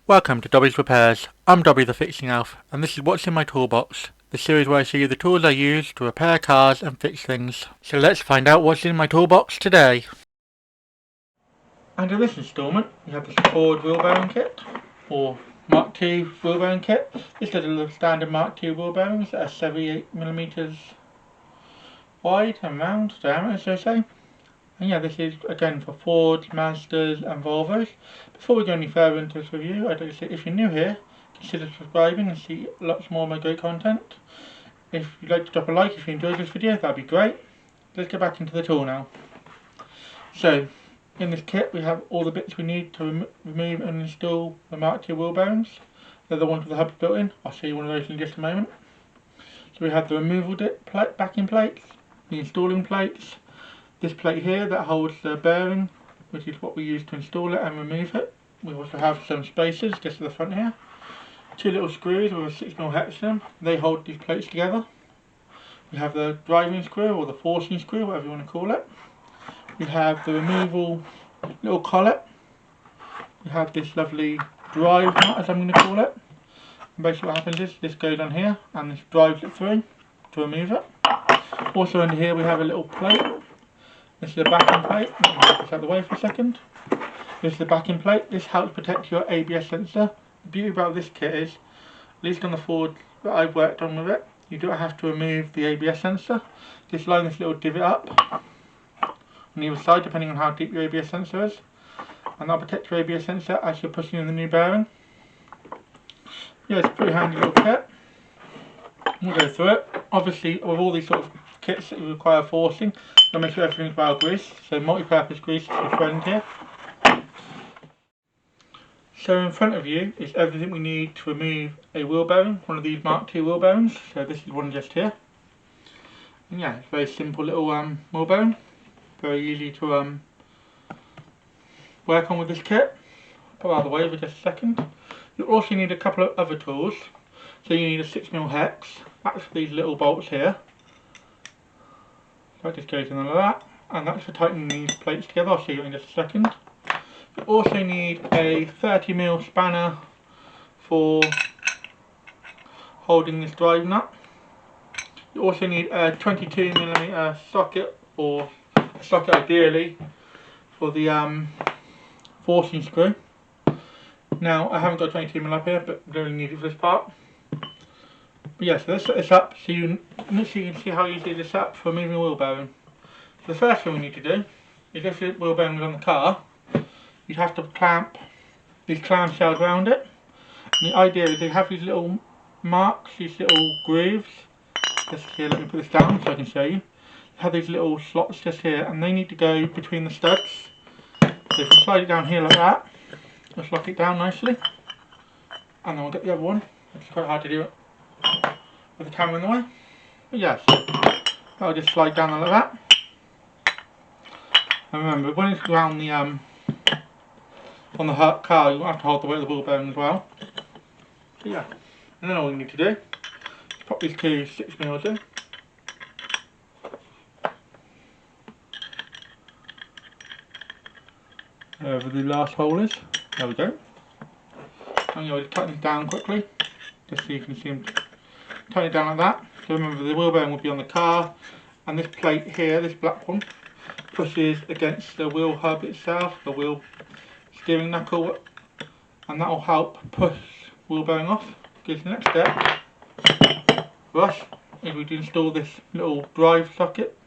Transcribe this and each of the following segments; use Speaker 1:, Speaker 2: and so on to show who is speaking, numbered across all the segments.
Speaker 1: Welcome to Dobby's Repairs. I'm Dobby the Fixing Elf, and this is what's in my toolbox, the series where I show you the tools I use to repair cars and fix things. So let's find out what's in my toolbox today. And in this instalment, we have this Ford wheel bearing kit, or Mark II wheel bearing kit. This is the standard Mark II wheel bearings that are 78mm wide and round, diameter, so to say. And yeah, this is again for Fords, Mazdas and Volvos. Before we go any further into this review, I'd like to say if you're new here, consider subscribing and see lots more of my great content. If you'd like to drop a like if you enjoyed this video, that'd be great. Let's get back into the tool now. So, in this kit we have all the bits we need to remove and install the Mark II wheel bearings. They're the ones with the hubs built in. I'll show you one of those in just a moment. So we have the removal backing plates, the installing plates, this plate here that holds the bearing, which is what we use to install it and remove it. We also have some spacers just at the front here. Two little screws with a 6mm hex in them. They hold these plates together. We have the driving screw or the forcing screw, whatever you want to call it. We have the removal little collet. We have this lovely drive nut, as I'm going to call it. And basically what happens is this goes on here and this drives it through to remove it. Also under here we have a little plate. This is the backing plate. Let me get this out of the way for a second. This is the backing plate. This helps protect your ABS sensor. The beauty about this kit is, at least on the Ford that I've worked on with it, you don't have to remove the ABS sensor. Just line this little divot up on either side depending on how deep your ABS sensor is. And that'll protect your ABS sensor as you're pushing in the new bearing. Yeah, it's a pretty handy little kit. We'll go through it. Obviously with all these sort of kits that require forcing, I'll make sure everything's well greased. So multi-purpose grease is your friend here. So in front of you is everything we need to remove a wheel bearing, one of these Mark II wheel bearings. So this is one just here. And yeah, it's a very simple little wheel bearing. Very easy to work on with this kit. Put it out of the way for just a second. You'll also need a couple of other tools. So you need a 6mm hex. That's for these little bolts here. So that just goes in like that. And that's for tightening these plates together. I'll show you in just a second. You also need a 30mm spanner for holding this drive nut. You also need a 22mm socket, or a socket ideally, for the forcing screw. Now I haven't got 22mm up here, but I don't really need it for this part. But yeah, so let's set this up so you can see how easy this up for moving a wheel bearing. So the first thing we need to do is, if the wheel bearing is on the car, you'd have to clamp these clamshells around it. And the idea is they have these little marks, these little grooves. Just here, let me put this down so I can show you. They have these little slots just here, and they need to go between the studs. So if you slide it down here like that, just lock it down nicely. And then we'll get the other one. It's quite hard to do it with the camera in the way. But yeah, so that'll just slide down like that. And remember, when it's around the on the car, you won't have to hold the weight of the wheel bearing as well. So yeah, and then all you need to do is pop these two 6mm in. Wherever the last hole is. There we go. And you'll just tighten it down quickly, just so you can see them. Tighten it down like that. So remember, the wheel bearing will be on the car, and this plate here, this black one, pushes against the wheel hub itself, the wheel steering knuckle, and that will help push wheel bearing off. Because the next step for us is we install this little drive socket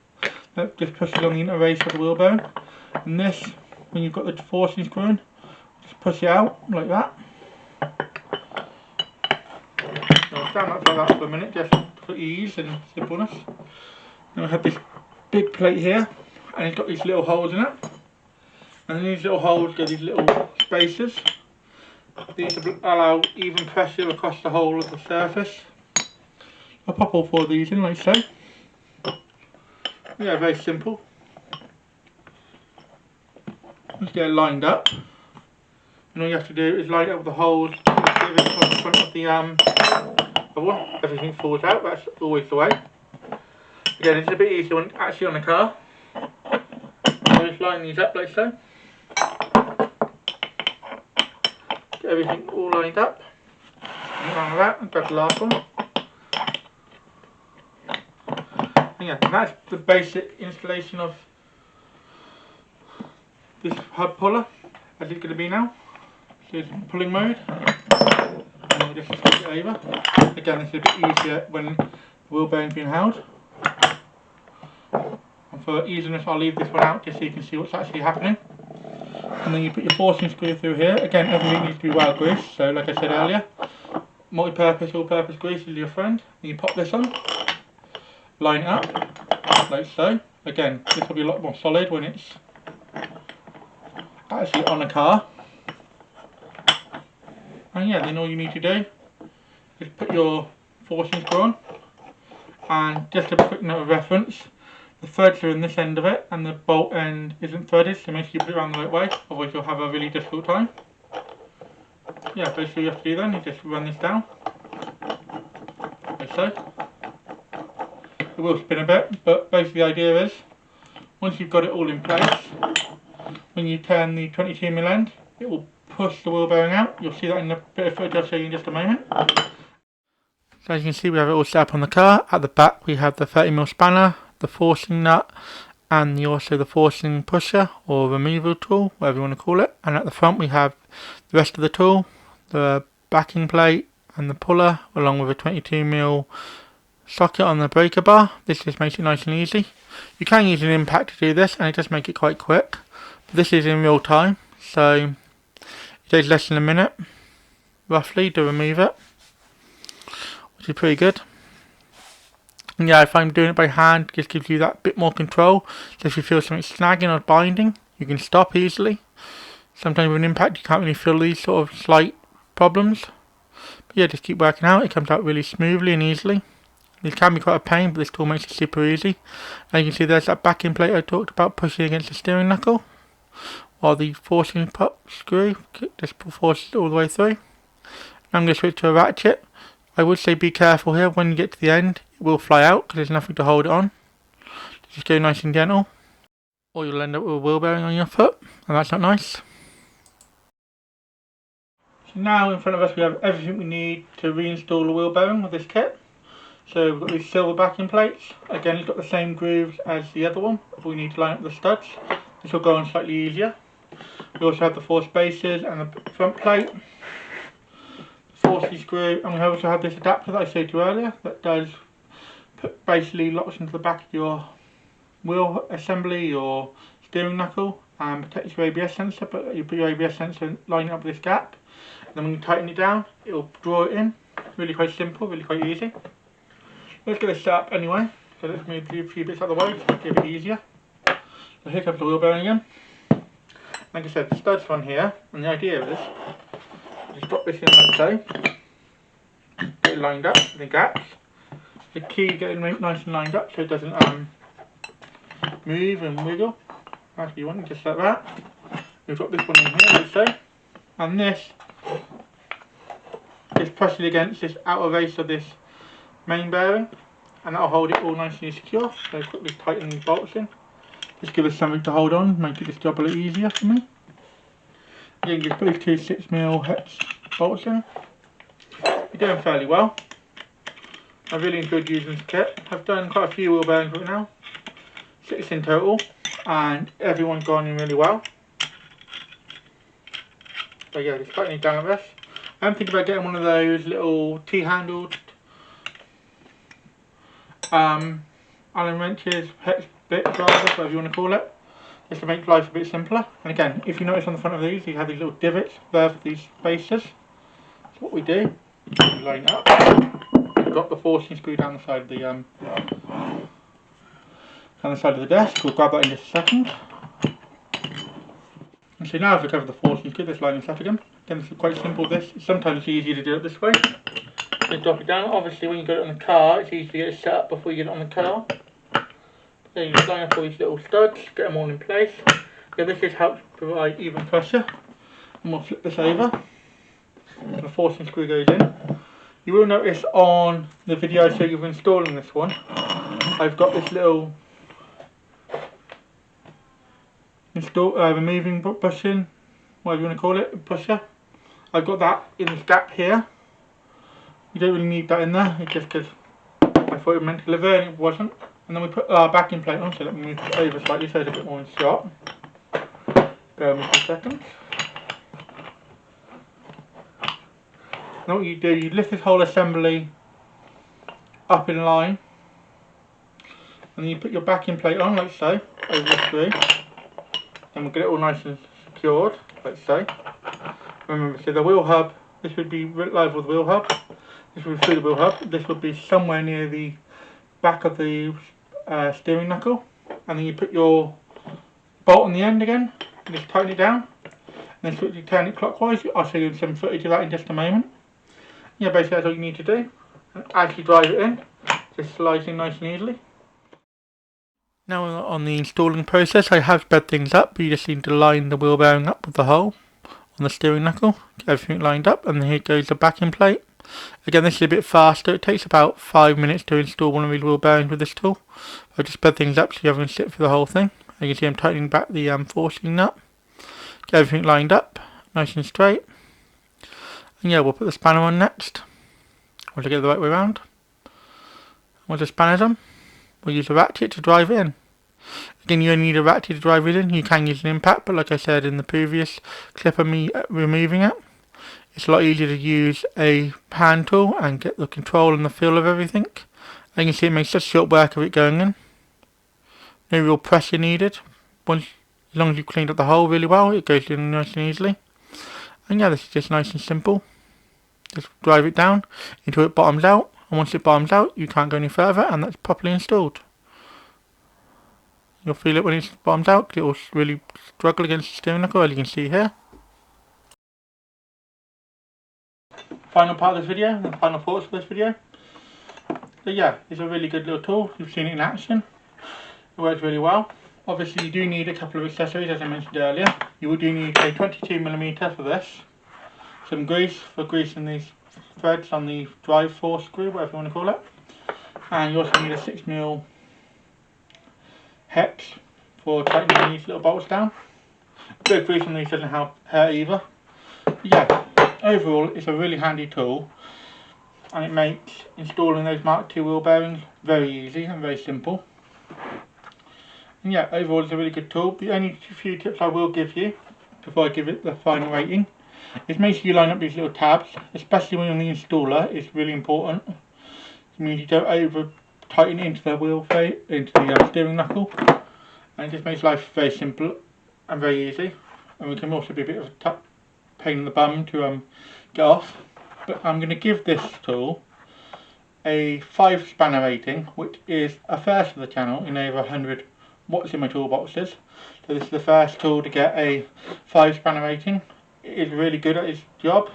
Speaker 1: that just pushes on the inner race of the wheel bearing. And this, when you've got the forcing screw in, just push it out like that. I'll stand up like that for a minute just for ease and simpleness. Then we have this big plate here, and it's got these little holes in it. And in these little holes go these little spacers. These allow even pressure across the whole of the surface. I'll pop all four of these in like so. Yeah, very simple. Just get it lined up. And all you have to do is line it up with the holes on the front of the one. Everything falls out, that's always the way. Again, it's a bit easier when actually on the car. So just line these up like so. Get everything all lined up. Around that, and grab the last one. And yeah, that's the basic installation of this hub puller as it's going to be now. So it's pulling mode, and we'll just switch it over. Again, this is a bit easier when the wheel bearing's being held. And for easiness, I'll leave this one out just so you can see what's actually happening. And then you put your forcing screw through here. Again, everything needs to be well greased, so like I said earlier, multi-purpose, all-purpose grease is your friend. Then you pop this on, line it up, like so. Again, this will be a lot more solid when it's actually on a car. And yeah, then all you need to do is put your forcing screw on. And just a quick note of reference, the threads are in this end of it and the bolt end isn't threaded, so make sure you put it around the right way, otherwise you'll have a really difficult time. Yeah, basically you have to do then, you just run this down, like so. It will spin a bit, but basically the idea is, once you've got it all in place, when you turn the 22mm end, it will push the wheel bearing out. You'll see that in the bit of footage I'll show you in just a moment. So as you can see, we have it all set up on the car. At the back we have the 30mm spanner, the forcing nut, and also the forcing pusher or removal tool, whatever you want to call it. And at the front we have the rest of the tool, the backing plate and the puller, along with a 22mm socket on the breaker bar. This just makes it nice and easy. You can use an impact to do this, and it does make it quite quick. But this is in real time, so it takes less than a minute roughly to remove it, which is pretty good. And yeah, if I'm doing it by hand, it just gives you that bit more control. So if you feel something snagging or binding, you can stop easily. Sometimes with an impact you can't really feel these sort of slight problems. But yeah, just keep working out. It comes out really smoothly and easily. This can be quite a pain, but this tool makes it super easy. And you can see there's that backing plate I talked about pushing against the steering knuckle, while the forcing pop screw just forces it all the way through. I'm going to switch to a ratchet. I would say be careful here. When you get to the end, it will fly out because there's nothing to hold it on. Just go nice and gentle, or you'll end up with a wheel bearing on your foot, and that's not nice. So now in front of us we have everything we need to reinstall the wheel bearing with this kit. So we've got these silver backing plates. Again, it's got the same grooves as the other one, but we need to line up the studs. This will go on slightly easier. We also have the 4 spacers and the front plate, forcing screw, and we also have this adapter that I showed you earlier that does basically locks into the back of your wheel assembly, your steering knuckle, and protects your ABS sensor. But you put your ABS sensor and line it up with this gap, and then when you tighten it down, it will draw it in. Really quite simple, really quite easy. Let's get this set up anyway. So let's move a few bits out of the way to make it a bit easier. So here comes the wheel bearing again. Like I said, the studs are on here, and the idea is just drop this in like so. Get it lined up with the gaps. The key, get it nice and lined up so it doesn't move and wiggle. As you want, just like that. We've got this one in here, like so. And this is pressing against this outer race of this main bearing, and that'll hold it all nice and secure. So quickly tighten these bolts in. Just give us something to hold on, make this job a little easier for me. You can just put these 2 6mm hex bolts in. You're doing fairly well. I really enjoyed using this kit. I've done quite a few wheel bearings right now, 6 in total, and everyone's gone in really well. So yeah, just tightening down this. I'm thinking about getting one of those little T-handled Allen wrenches, hex bit drivers, whatever you want to call it, just to make life a bit simpler. And again, if you notice on the front of these, you have these little divots there for these spacers. So what we do, we line it up, drop the forcing screw down the side of the desk. We'll grab that in just a second. And so now I've recovered the forcing screw, this line is set again. Again, this is quite simple. Sometimes it's easier to do it this way. Just drop it down. Obviously, when you got it on the car, it's easy to get it set up before you get it on the car. So you just line up all these little studs, get them all in place. So this just helps provide even pressure. And we'll flip this over. And the forcing screw goes in. You will notice on the video I showed you of installing this one, I've got this little removing bushing, whatever you want to call it, pusher. I've got that in this gap here. You don't really need that in there, it's just because I thought it meant to deliver and it wasn't. And then we put our backing plate on, so let me move it over slightly so it's a bit more in shot. Bear with me 2 seconds. Now what you do, you lift this whole assembly up in line, and then you put your backing plate on, like so, over the screw. Then we'll get it all nice and secured, like so. Remember, so the wheel hub, this would be live with the wheel hub. This would be through the wheel hub. This would be somewhere near the back of the steering knuckle. And then you put your bolt on the end again, and just tighten it down. And then switch to turn it clockwise. I'll show you some footage of that in just a moment. Yeah, basically that's all you need to do. And as you drive it in, just slides in nice and easily. Now on the installing process, I have sped things up. You just need to line the wheel bearing up with the hole on the steering knuckle. Get everything lined up, and then here goes the backing plate. Again, this is a bit faster. It takes about 5 minutes to install one of these wheel bearings with this tool. I just sped things up so you haven't sit for the whole thing. As you can see, I'm tightening back the forcing nut. Get everything lined up, nice and straight. And yeah, we'll put the spanner on next. We'll get it the right way around. Once the spanner's on, we'll use a ratchet to drive it in. Again, you only need a ratchet to drive it in. You can use an impact, but like I said in the previous clip of me removing it, it's a lot easier to use a hand tool and get the control and the feel of everything. And you can see it makes such short work of it going in. No real pressure needed. As long as you've cleaned up the hole really well, it goes in nice and easily. And yeah, this is just nice and simple. Just drive it down until it bottoms out. And once it bottoms out, you can't go any further, and that's properly installed. You'll feel it when it bottoms out, because it will really struggle against the steering knuckle, as you can see here. Final part of this video, and the final thoughts of this video. So yeah, it's a really good little tool. You've seen it in action. It works really well. Obviously you do need a couple of accessories, as I mentioned earlier. You do need a 22mm for this. Some grease for greasing these threads on the drive force screw, whatever you want to call it. And you also need a 6mm hex for tightening these little bolts down. A bit of grease on these doesn't hurt either. But yeah, overall it's a really handy tool, and it makes installing those Mark II wheel bearings very easy and very simple. And yeah, overall it's a really good tool. The only few tips I will give you before I give it the final rating is make sure you line up these little tabs, especially when you're on the installer. It's really important. It means you don't over tighten it into the wheel face, into the steering knuckle, and it just makes life very simple and very easy. And it can also be a bit of a pain in the bum to get off. But I'm going to give this tool a 5 spanner rating, which is a first for the channel in over 100 watts in my toolboxes. So this is the first tool to get a 5 spanner rating. It is really good at its job.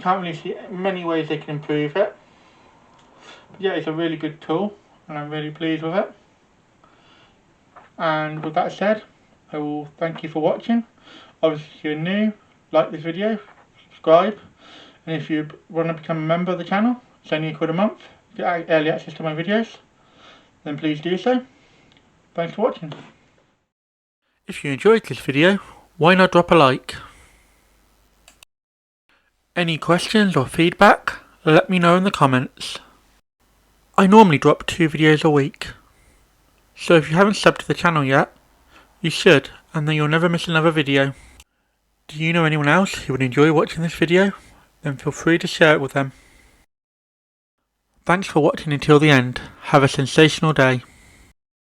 Speaker 1: Can't really see many ways they can improve it. But yeah, it's a really good tool, and I'm really pleased with it. And with that said, I will thank you for watching. Obviously if you're new, like this video, subscribe, and if you want to become a member of the channel, it's only £1 a month, get early access to my videos, then please do so. Thanks for watching. If you enjoyed this video, why not drop a like? Any questions or feedback, let me know in the comments. I normally drop 2 videos a week, so if you haven't subbed to the channel yet, you should, and then you'll never miss another video. Do you know anyone else who would enjoy watching this video? Then feel free to share it with them. Thanks for watching until the end. Have a sensational day.